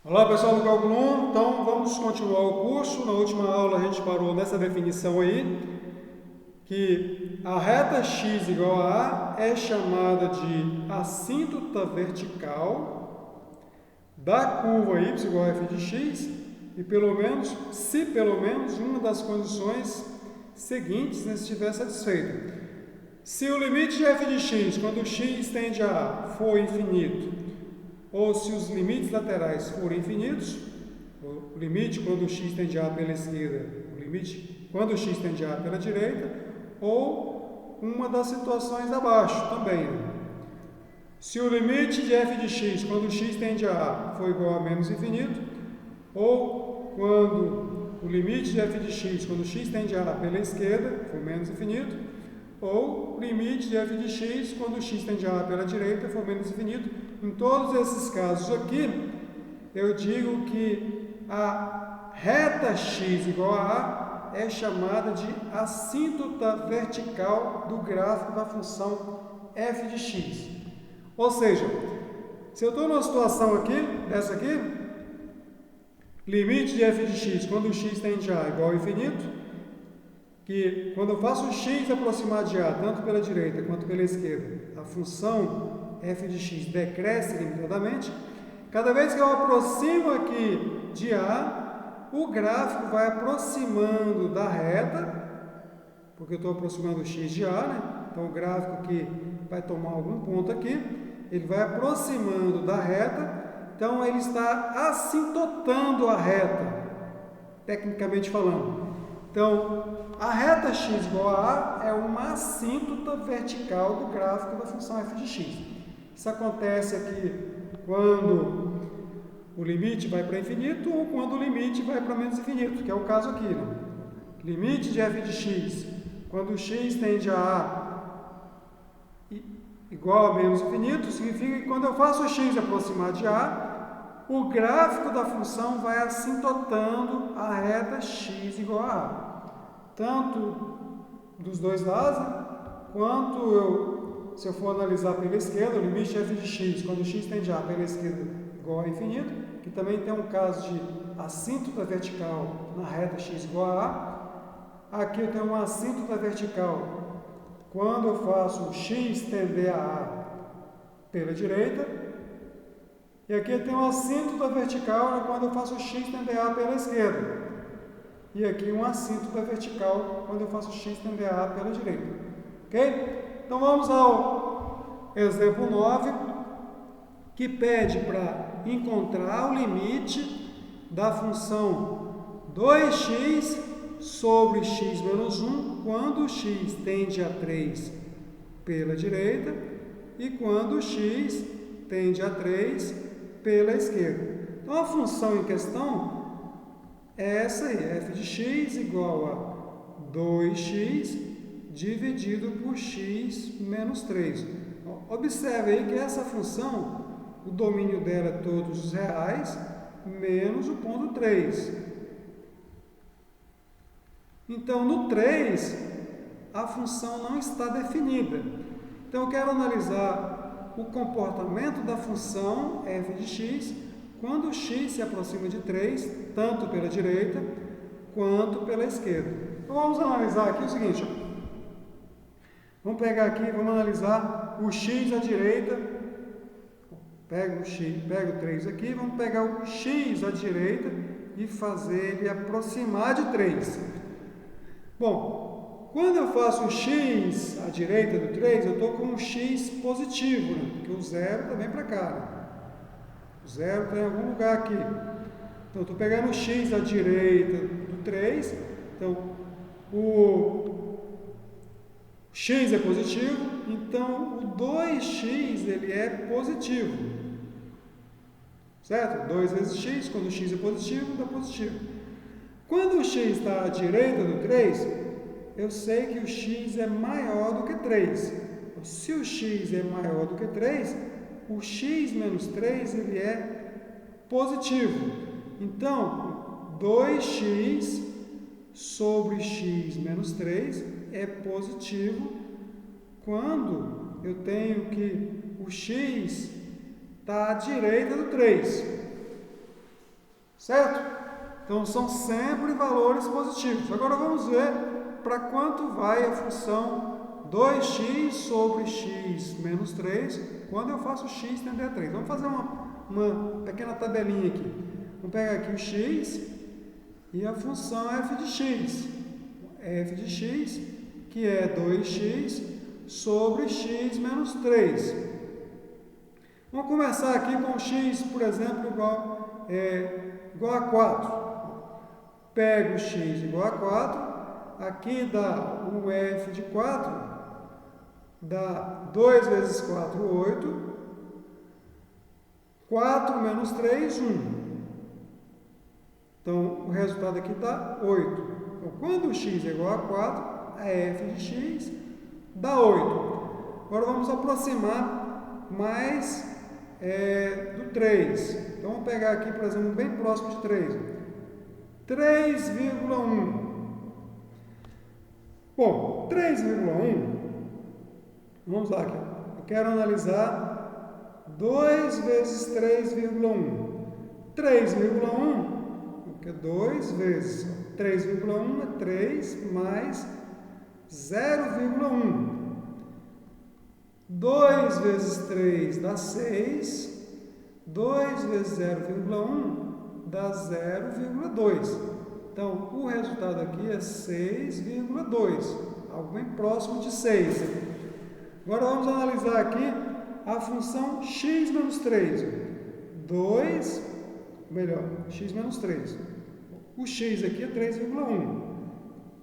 Olá pessoal do Cálculo 1, então vamos continuar o curso. Na última aula a gente parou nessa definição aí, que a reta x igual a é chamada de assíntota vertical da curva y igual a f de x, e se pelo menos uma das condições seguintes estiver satisfeita. Se o limite de f de x, quando x tende a a, for infinito, ou se os limites laterais forem infinitos, o limite quando x tende a pela esquerda, o limite quando x tende a pela direita, ou uma das situações abaixo também. Se o limite de f de x quando x tende a for igual a menos infinito, ou quando o limite de f de x quando x tende a pela esquerda for menos infinito, ou o limite de f de x quando x tende a pela direita for menos infinito. Em todos esses casos aqui, eu digo que a reta x igual a é chamada de assíntota vertical do gráfico da função f de x. Ou seja, se eu estou numa situação aqui, dessa aqui, limite de f de x quando x tende a igual a infinito, que quando eu faço x aproximar de a, tanto pela direita quanto pela esquerda, a função f de x decresce limitadamente. Cada vez que eu aproximo aqui de a, o gráfico vai aproximando da reta, porque eu estou aproximando x de a, né? Então o gráfico aqui vai tomar algum ponto aqui, ele vai aproximando da reta, então ele está assintotando a reta, tecnicamente falando. Então, a reta x igual a é uma assíntota vertical do gráfico da função f de x. Isso acontece aqui quando o limite vai para infinito ou quando o limite vai para menos infinito, que é o caso aqui. Né? Limite de f de x, quando x tende a igual a menos infinito, significa que quando eu faço x aproximar de a, o gráfico da função vai assintotando a reta x igual a a. Tanto dos dois lados, né? Quanto se eu for analisar pela esquerda, o limite de f de x, quando x tende a pela esquerda igual a infinito, que também tem um caso de assíntota vertical na reta x igual a a. Aqui eu tenho uma assíntota vertical quando eu faço x tender a a pela direita, e aqui eu tenho uma assíntota vertical quando eu faço x tender a pela esquerda. E aqui um assíntota vertical quando eu faço x tender a pela direita. Ok? Então vamos ao exemplo 9, que pede para encontrar o limite da função 2x sobre x menos 1 quando x tende a 3 pela direita e quando x tende a 3 pela esquerda. Então a função em questão é essa aí, f de x igual a 2x dividido por x menos 3. Observe aí que essa função, o domínio dela é todos os reais, menos o ponto 3. Então, no 3, a função não está definida. Então, eu quero analisar o comportamento da função f de x quando x se aproxima de 3, tanto pela direita quanto pela esquerda. Então vamos analisar aqui o seguinte. Vamos pegar aqui, vamos analisar o x à direita. Pego o 3 aqui, vamos pegar o x à direita e fazer ele aproximar de 3. Bom, quando eu faço o x à direita do 3, eu estou com um x positivo, né? Porque o zero também para cá. Né? O zero está em algum lugar aqui. Então, estou pegando o x à direita do 3. Então, o x é positivo. Então, o 2x ele é positivo. Certo? 2 vezes x, quando o x é positivo, dá positivo. Quando o x está à direita do 3, eu sei que o x é maior do que 3. Se o x é maior do que 3, o x menos 3 ele é positivo. Então, 2x sobre x menos 3 é positivo quando eu tenho que o x está à direita do 3. Certo? Então, são sempre valores positivos. Agora, vamos ver para quanto vai a função 2x sobre x menos 3 quando eu faço x tender a 3. Vamos fazer uma pequena tabelinha aqui. Vamos pegar aqui o x e a função f de x. F de x, que é 2x sobre x menos 3. Vamos começar aqui com x, por exemplo, igual a 4. Pego x igual a 4. Aqui dá o f de 4. Dá 2 vezes 4, 8. 4 menos 3, 1. Então, o resultado aqui dá 8. Então, quando o x é igual a 4, a f de x dá 8. Agora, vamos aproximar mais do 3. Então, vamos pegar aqui, por exemplo, bem próximo de 3. 3,1. Bom, 3,1, vamos lá aqui. Eu quero analisar 2 vezes 3,1. 3,1 que é 2 vezes 3,1 é 3 mais 0,1. 2 vezes 3 dá 6. 2 vezes 0,1 dá 0,2. Então, o resultado aqui é 6,2, algo bem próximo de 6. Agora, vamos analisar aqui a função x menos 3. 2, melhor, x menos 3. O x aqui é 3,1.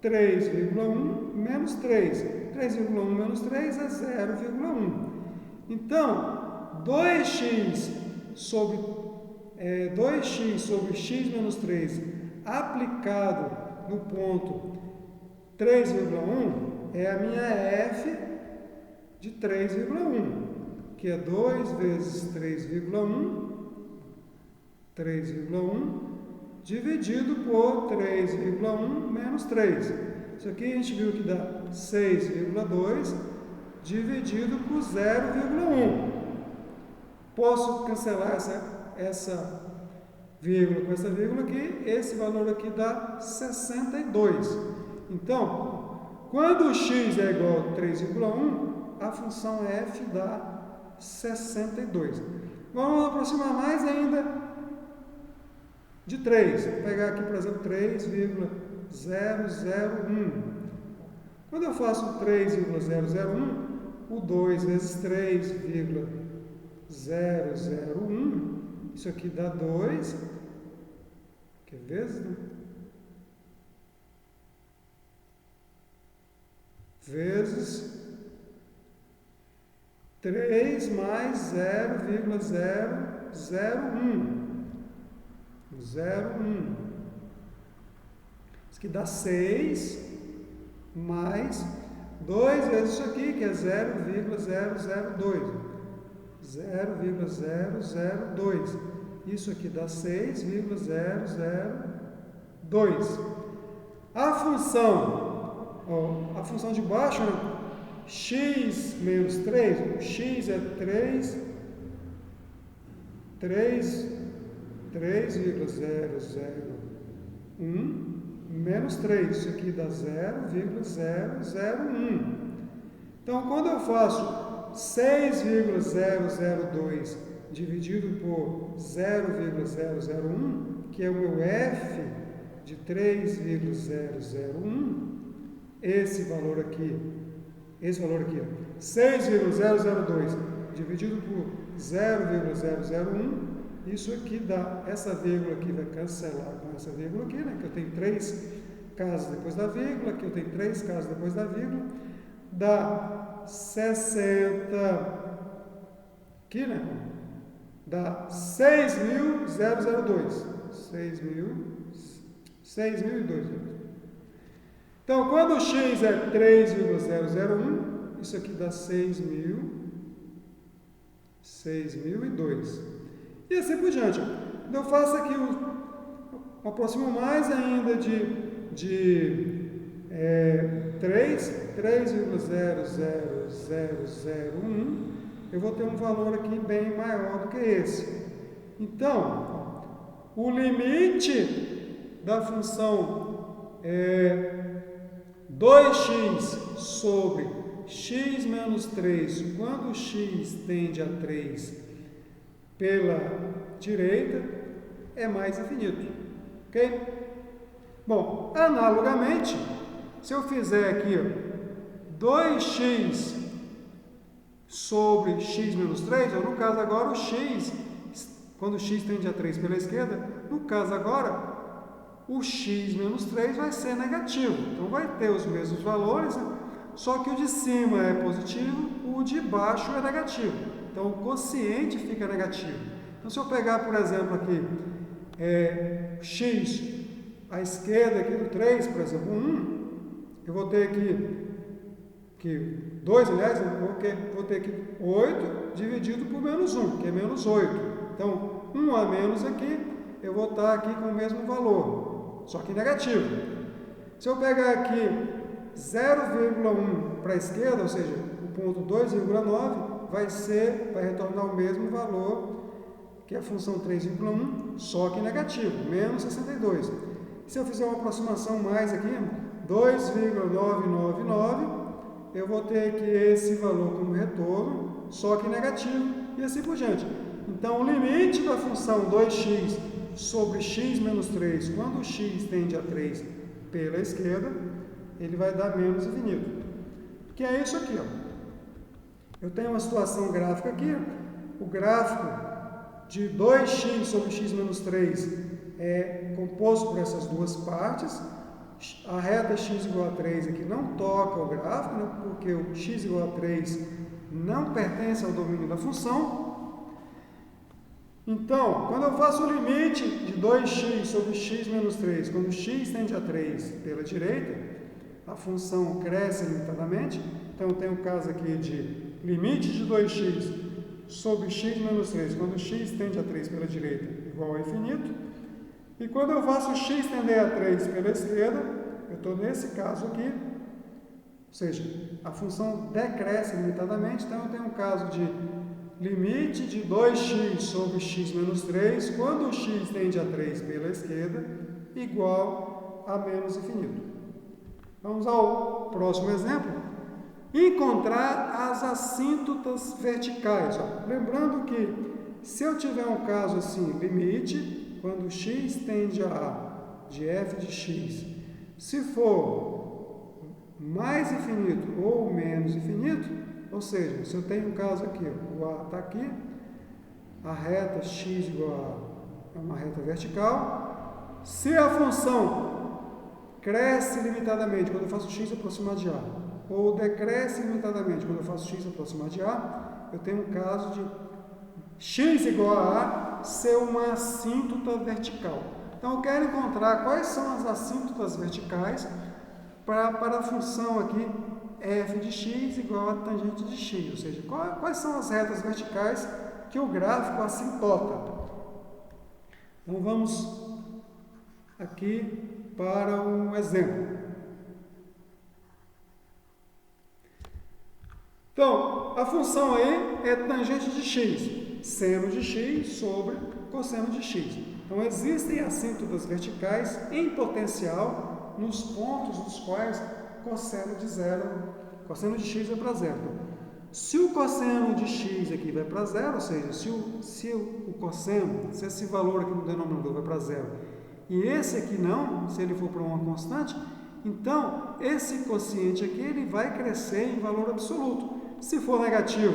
3,1 menos 3. 3,1 menos 3 é 0,1. Então, 2x sobre x menos 3 aplicado no ponto 3,1 é a minha f de 3,1, que é 2 vezes 3,1 dividido por 3,1 menos 3. Isso aqui a gente viu que dá 6,2 dividido por 0,1. Posso cancelar essa vírgula com essa vírgula aqui, esse valor aqui dá 62. Então, quando o x é igual a 3,1, a função f dá 62. Vamos aproximar mais ainda de 3. Vou pegar aqui, por exemplo, 3,001. Quando eu faço 3,001, o 2 vezes 3,001, isso aqui dá 2, que é vezes, né? Vezes 3 mais 0,001. 0,1. Isso aqui dá 6 mais 2 vezes isso aqui, que é 0,002. 0,002. Isso aqui dá 6,002. A função de baixo, né? X menos 3, o x é 3,001 menos 3, isso aqui dá 0,001. Então, quando eu faço 6,002 dividido por 0,001, que é o meu f de 3,001, esse valor aqui, 6,002 dividido por 0,001, isso aqui dá, essa vírgula aqui vai cancelar com essa vírgula aqui, né? Que eu tenho 3 casas depois da vírgula, aqui eu tenho 3 casas depois da vírgula, dá 60, aqui, né? Dá 6.002. 6.002. Então, quando o x é 3,001, isso aqui dá 6.002. E assim por diante. Então, eu faço aqui, aproximo mais ainda de 3,00001, eu vou ter um valor aqui bem maior do que esse. Então, o limite da função 2x sobre x menos 3, quando x tende a 3 pela direita, é mais infinito. Ok? Bom, analogamente, se eu fizer aqui 2x sobre x menos 3, ou no caso agora o x, quando o x tende a 3 pela esquerda, no caso agora, o x menos 3 vai ser negativo. Então vai ter os mesmos valores, né? Só que o de cima é positivo, o de baixo é negativo. Então o quociente fica negativo. Então se eu pegar, por exemplo, aqui x à esquerda aqui do 3, por exemplo, 1, eu vou ter aqui 2, aliás, eu vou ter aqui 8 dividido por menos 1, que é menos 8. Então, 1 a menos aqui, eu vou estar aqui com o mesmo valor, só que negativo. Se eu pegar aqui 0,1 para a esquerda, ou seja, o ponto 2,9, vai retornar o mesmo valor que a função 3,1, só que negativo, menos 62. Se eu fizer uma aproximação mais aqui, 2,999, eu vou ter aqui esse valor como retorno, só que negativo, e assim por diante. Então, o limite da função 2x sobre x menos 3, quando x tende a 3 pela esquerda, ele vai dar menos infinito. Que é isso aqui, ó. Eu tenho uma situação gráfica aqui, o gráfico de 2x sobre x menos 3 é composto por essas duas partes. A reta x igual a 3 aqui não toca o gráfico, né, porque o x igual a 3 não pertence ao domínio da função. Então, quando eu faço o limite de 2x sobre x menos 3, quando x tende a 3 pela direita, a função cresce limitadamente. Então, eu tenho o caso aqui de limite de 2x sobre x menos 3, quando x tende a 3 pela direita, igual a infinito. E quando eu faço x tender a 3 pela esquerda, eu estou nesse caso aqui, ou seja, a função decresce limitadamente, então eu tenho um caso de limite de 2x sobre x menos 3, quando o x tende a 3 pela esquerda, igual a menos infinito. Vamos ao próximo exemplo. Encontrar as assíntotas verticais. Ó. Lembrando que se eu tiver um caso assim, limite, quando x tende a A de f de x, se for mais infinito ou menos infinito, ou seja, se eu tenho um caso aqui, o A está aqui, a reta x igual a uma reta vertical, se a função cresce limitadamente quando eu faço x aproximar de A, ou decresce limitadamente quando eu faço x aproximar de A, eu tenho um caso de x igual a A ser uma assíntota vertical. Então, eu quero encontrar quais são as assíntotas verticais para a função aqui f de x igual a tangente de x, ou seja, quais são as retas verticais que o gráfico assintota. Então, vamos aqui para um exemplo. Então, a função aí é tangente de x, seno de x sobre cosseno de x. Então, existem assíntotas verticais em potencial nos pontos nos quais cosseno de x vai para zero. Se o cosseno de x aqui vai para zero, ou seja, se esse valor aqui no denominador vai para zero, e esse aqui não, se ele for para uma constante, então esse quociente aqui ele vai crescer em valor absoluto. Se for negativo,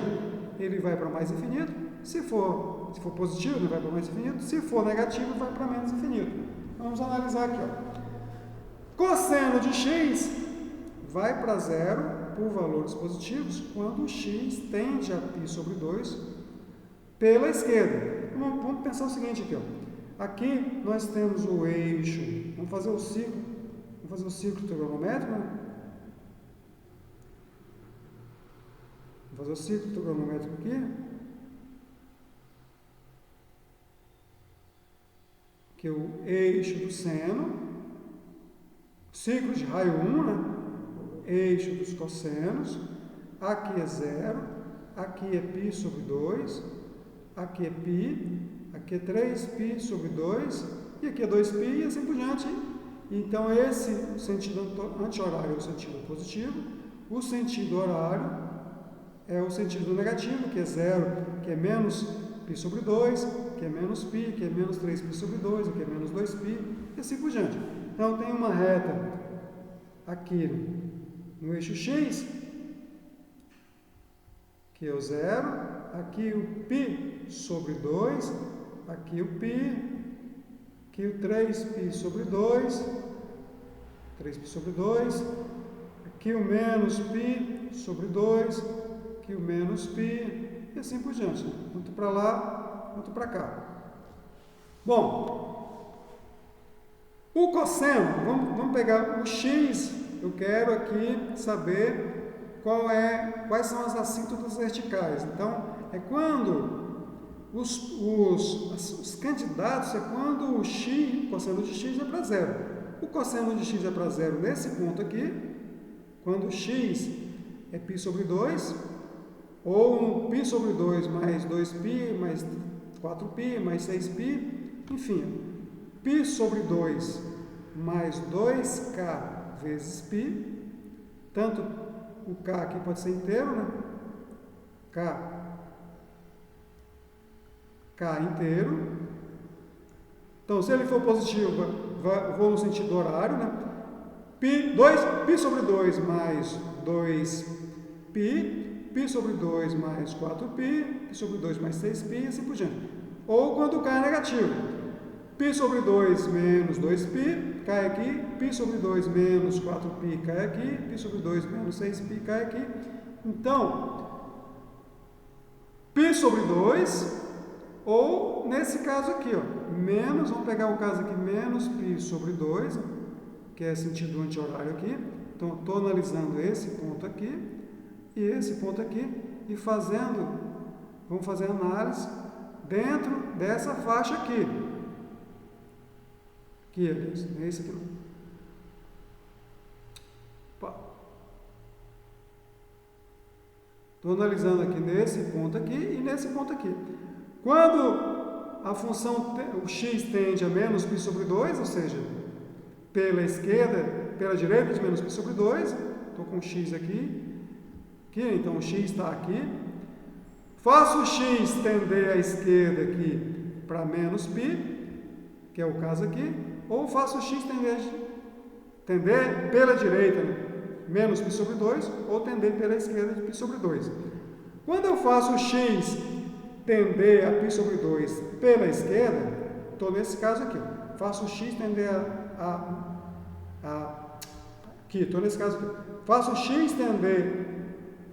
ele vai para mais infinito. Se for positivo, ele vai para mais infinito. Se for negativo, vai para menos infinito. Vamos analisar aqui. Ó. Cosseno de x vai para zero por valores positivos quando x tende a π sobre 2 pela esquerda. Vamos pensar o seguinte aqui. Ó. Aqui nós temos o eixo. Vamos fazer o círculo trigonométrico, né? Vou fazer o círculo trigonométrico aqui. Que é o eixo do seno. Ciclo de raio 1, né? O eixo dos cossenos. Aqui é 0. Aqui é π sobre 2. Aqui é π. aqui é 3π sobre 2, e aqui é 2π e assim por diante. Então, esse sentido anti-horário é o sentido positivo, o sentido horário é o sentido negativo, que é 0, que é menos π sobre 2, que é menos π, que é menos 3π sobre 2, que é menos 2π, e assim por diante. Então, tem uma reta aqui no eixo x, que é o 0, aqui o π sobre 2, aqui o π, aqui o 3π sobre 2, 3π sobre 2, aqui o menos π sobre 2, aqui o menos π, e assim por diante, tanto para lá quanto para cá. Bom, o cosseno, vamos pegar o x, eu quero aqui saber quais são as assíntotas verticais. Então, é quando os candidatos, é quando o x, o cosseno de x é para zero. O cosseno de x é para zero nesse ponto aqui, quando x é π sobre 2, ou π sobre 2 mais 2π, mais 4π, mais 6π, enfim, π sobre 2 mais 2k vezes π, tanto o k aqui pode ser inteiro, né? k inteiro. Então, se ele for positivo, vou no sentido horário, né? π sobre 2 mais 2π, π sobre 2 mais 4π, π sobre 2 mais 6π, e assim por diante. Ou quando k é negativo, π sobre 2 menos 2π, cai aqui, π sobre 2 menos 4π cai aqui, π sobre 2 menos 6π cai aqui. Então, π sobre 2, ou nesse caso aqui, ó, menos, vamos pegar o caso aqui, menos π sobre 2, que é sentido anti-horário aqui. Então, estou analisando esse ponto aqui e esse ponto aqui e vamos fazer análise dentro dessa faixa aqui. Aqui, aliás, não é esse aqui não. Estou analisando aqui nesse ponto aqui e nesse ponto aqui. Quando a função, o x tende a menos π sobre 2, ou seja, pela esquerda, pela direita de menos π sobre 2, estou com o x aqui, então o x está aqui. Faço o x tender à esquerda aqui para menos π, que é o caso aqui, ou faço o x tender pela direita, né? Menos π sobre 2, ou tender pela esquerda de π sobre 2. Quando eu faço o x tender a π sobre 2 pela esquerda, estou nesse caso aqui, faço o x tender aqui, estou nesse caso aqui, faço o x tender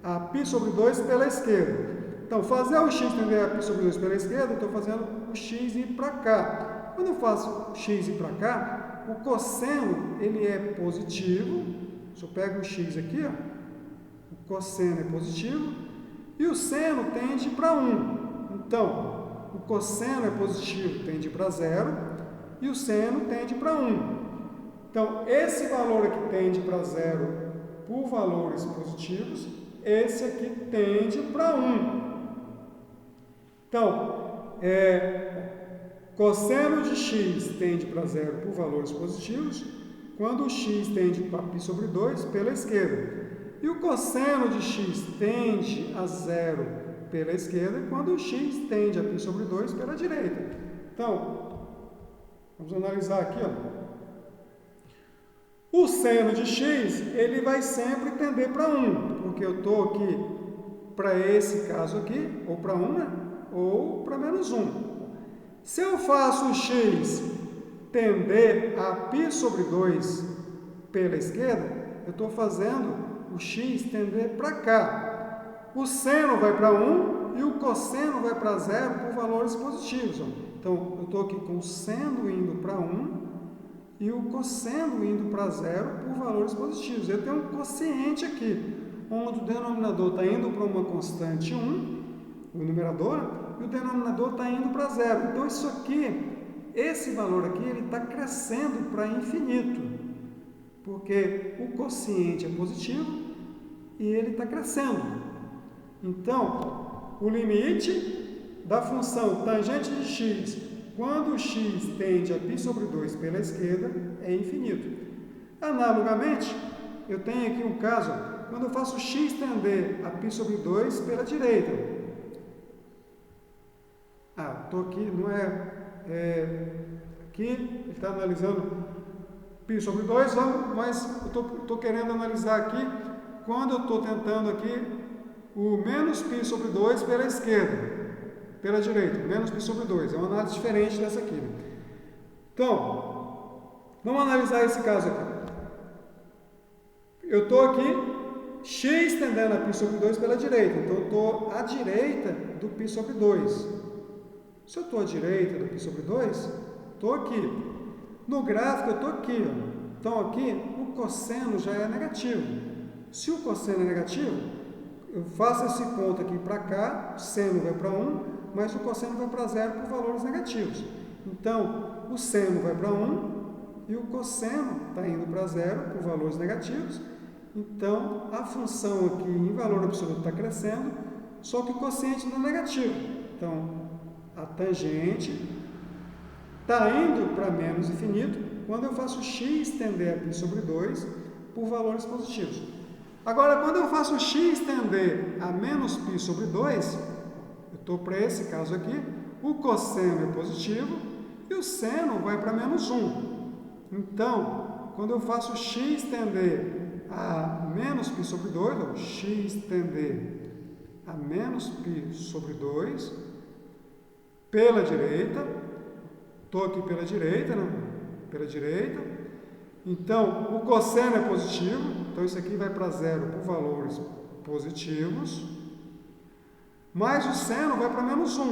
a π sobre 2 pela esquerda. Então, fazer o x tender a π sobre 2 pela esquerda, estou fazendo o x ir para cá. Quando eu faço o x ir para cá, o cosseno ele é positivo. Se eu pego o x aqui, ó, o cosseno é positivo e o seno tende para 1. Então, o cosseno é positivo, tende para 0 e o seno tende para 1. Então, esse valor aqui tende para 0 por valores positivos, esse aqui tende para 1. Então, cosseno de x tende para 0 por valores positivos, quando o x tende para π sobre 2 pela esquerda. E o cosseno de x tende a 0 pela esquerda, quando o x tende a π sobre 2 pela direita. Então, vamos analisar aqui, ó. O seno de x, ele vai sempre tender para 1, porque eu estou aqui para esse caso aqui, ou para 1, né? Ou para menos 1. Se eu faço o x tender a π sobre 2 pela esquerda, eu estou fazendo o x tender para cá. O seno vai para 1 e o cosseno vai para 0 por valores positivos. Ó. Então, eu estou aqui com o seno indo para 1 e o cosseno indo para 0 por valores positivos. Eu tenho um quociente aqui, onde o denominador está indo para uma constante 1, o numerador, e o denominador está indo para 0. Então, isso aqui, esse valor aqui, ele está crescendo para infinito, porque o quociente é positivo e ele está crescendo. Então, o limite da função tangente de x, quando x tende a π sobre 2 pela esquerda, é infinito. Analogamente, eu tenho aqui um caso, quando eu faço x tender a π sobre 2 pela direita. Estou aqui, não aqui ele está analisando π sobre 2, mas eu estou querendo analisar aqui, quando eu estou tentando aqui, o menos π sobre 2 pela esquerda. Pela direita, menos π sobre 2. É uma análise diferente dessa aqui. Né? Então, vamos analisar esse caso aqui. Eu estou aqui, x tendendo a π sobre 2 pela direita. Então, eu estou à direita do π sobre 2. Se eu estou à direita do π sobre 2, estou aqui. No gráfico, eu estou aqui. Ó. Então, aqui, o cosseno já é negativo. Se o cosseno é negativo, eu faço esse ponto aqui para cá, o seno vai para 1, mas o cosseno vai para 0 por valores negativos. Então, o seno vai para 1 e o cosseno está indo para 0 por valores negativos. Então, a função aqui em valor absoluto está crescendo, só que o quociente não é negativo. Então, a tangente está indo para menos infinito quando eu faço x tender a π sobre 2 por valores positivos. Agora, quando eu faço x tender a menos π sobre 2, eu estou para esse caso aqui, o cosseno é positivo e o seno vai para menos 1. Então, quando eu faço x tender a menos π sobre 2, ou x tender a menos π sobre 2, pela direita, estou aqui pela direita, né? Pela direita. Então, o cosseno é positivo, então isso aqui vai para 0 por valores positivos, mas o seno vai para menos 1.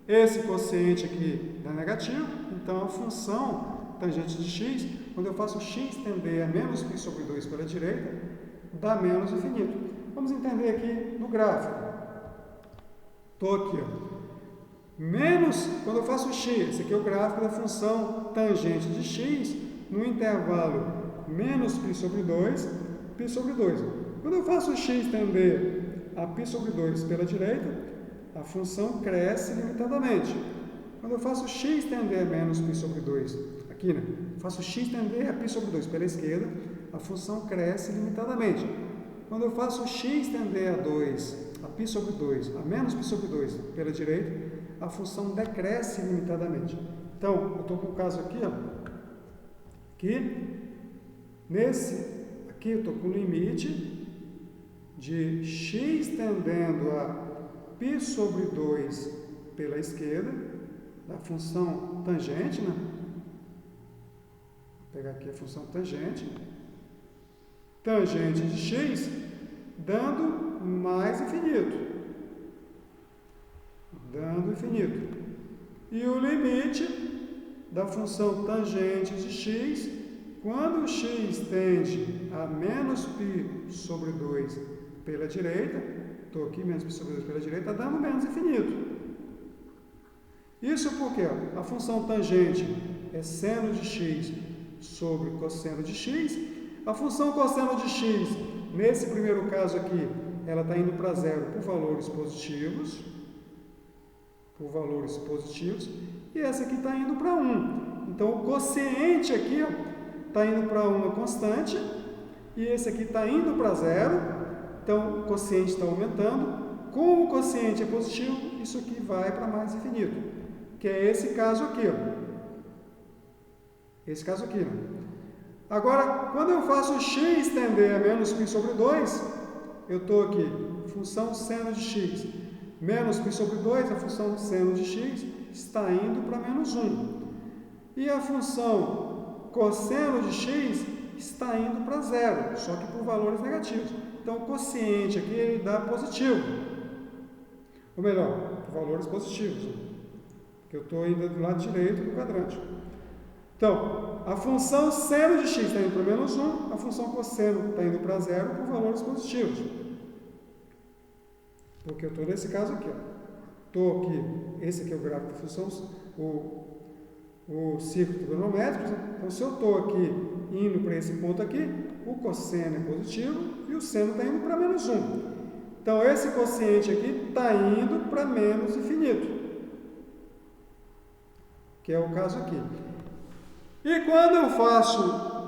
Esse quociente aqui dá negativo, então a função tangente de x, quando eu faço x tender a menos π sobre 2 pela direita, dá menos infinito. Vamos entender aqui no gráfico. Estou aqui, ó. Menos, quando eu faço x, esse aqui é o gráfico da função tangente de x, no intervalo menos π sobre 2, π sobre 2. Quando eu faço x tender a π sobre 2 pela direita, a função cresce limitadamente. Quando eu faço x tender a menos π sobre 2, aqui, né? Faço x tender a π sobre 2 pela esquerda, a função cresce limitadamente. Quando eu faço x tender a 2, a π sobre 2, a menos π sobre 2 pela direita, a função decresce limitadamente. Então, eu estou com o caso aqui, ó, que aqui eu estou com o limite de x tendendo a π sobre 2 pela esquerda, da função tangente, né? Vou pegar aqui a função tangente de x, dando mais infinito. E o limite da função tangente de x, quando x tende a menos π sobre 2 pela direita, estou aqui, menos π sobre 2 pela direita, está dando menos infinito. Isso porque a função tangente é seno de x sobre cosseno de x. A função cosseno de x, nesse primeiro caso aqui, ela está indo para 0 por valores positivos. E essa aqui está indo para 1. Então, o quociente aqui está indo para 1 constante, e esse aqui está indo para 0. Então, o quociente está aumentando. Como o quociente é positivo, isso aqui vai para mais infinito, que é esse caso aqui. Esse caso aqui. Agora, quando eu faço x tender a menos π sobre 2, eu estou aqui, função seno de x, menos π sobre 2, a função seno de x está indo para menos 1. E a função cosseno de x está indo para 0, só que por valores negativos. Então, o quociente aqui ele dá positivo. Ou melhor, por valores positivos. Porque eu estou indo do lado direito do quadrante. Então, a função seno de x está indo para menos 1, a função cosseno está indo para 0 por valores positivos. Porque eu estou nesse caso aqui. Estou aqui, esse aqui é o gráfico da função, o círculo trigonométrico. Então, se eu estou aqui indo para esse ponto aqui, o cosseno é positivo e o seno está indo para menos 1. Então, esse quociente aqui está indo para menos infinito, que é o caso aqui. E quando eu faço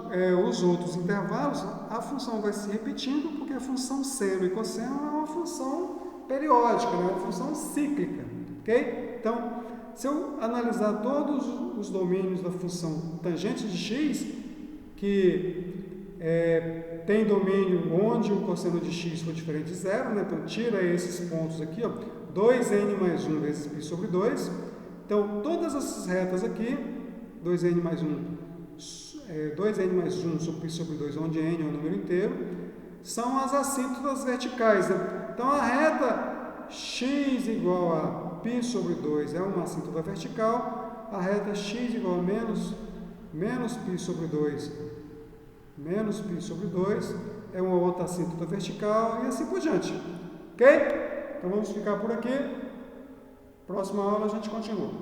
os outros intervalos, a função vai se repetindo, porque a função seno e cosseno é uma função periódica, né? Uma função cíclica, ok? Então, se eu analisar todos os domínios da função tangente de x, que tem domínio onde o cosseno de x for diferente de zero, né? Então, tira esses pontos aqui, ó, 2n mais 1 vezes π sobre 2. Então, todas essas retas aqui, 2n mais 1 sobre π sobre 2, onde n é um número inteiro, são as assíntotas verticais, né? Então, a reta x igual a π sobre 2 é uma assíntota vertical, a reta x igual a menos π sobre 2 menos π sobre 2 é uma outra assíntota vertical e assim por diante. Ok? Então vamos ficar por aqui. Próxima aula a gente continua.